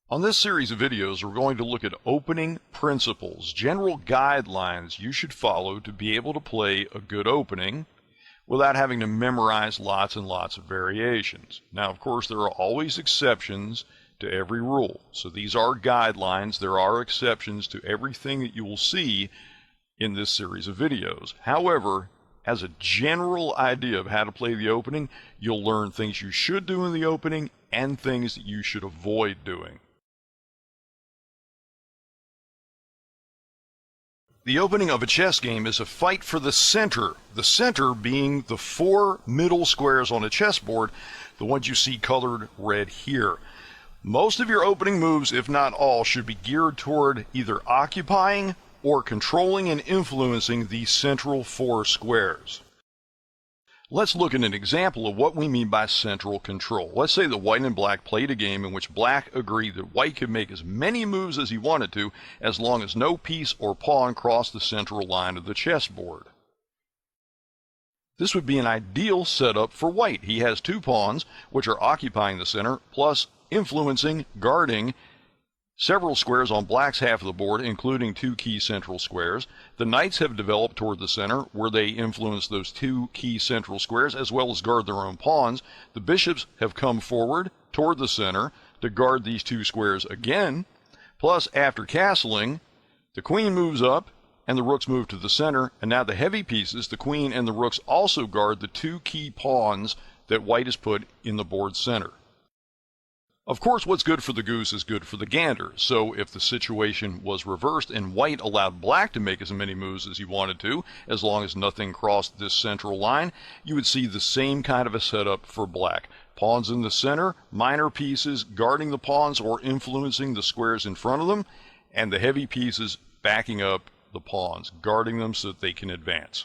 On this series of videos, we're going to look at opening principles, general guidelines you should follow to be able to play a good opening without having to memorize lots and lots of variations. Now, of course, there are always exceptions to every rule. So these are guidelines. There are exceptions to everything that you will see in this series of videos. However, as a general idea of how to play the opening, you'll learn things you should do in the opening and things that you should avoid doing. The opening of a chess game is a fight for the center being the four middle squares on a chessboard, the ones you see colored red here. Most of your opening moves, if not all, should be geared toward either occupying or controlling and influencing these central four squares. Let's look at an example of what we mean by central control. Let's say that white and black played a game in which black agreed that white could make as many moves as he wanted to as long as no piece or pawn crossed the central line of the chessboard. This would be an ideal setup for white. He has two pawns which are occupying the center, plus influencing, guarding several squares on black's half of the board, including two key central squares. The knights have developed toward the center, where they influence those two key central squares as well as guard their own pawns. The bishops have come forward toward the center to guard these two squares again. Plus, after castling, the queen moves up and the rooks move to the center, and now the heavy pieces, the queen and the rooks, also guard the two key pawns that white has put in the board center. Of course, what's good for the goose is good for the gander, so if the situation was reversed and white allowed black to make as many moves as he wanted to, as long as nothing crossed this central line, you would see the same kind of a setup for black. Pawns in the center, minor pieces guarding the pawns or influencing the squares in front of them, and the heavy pieces backing up the pawns, guarding them so that they can advance.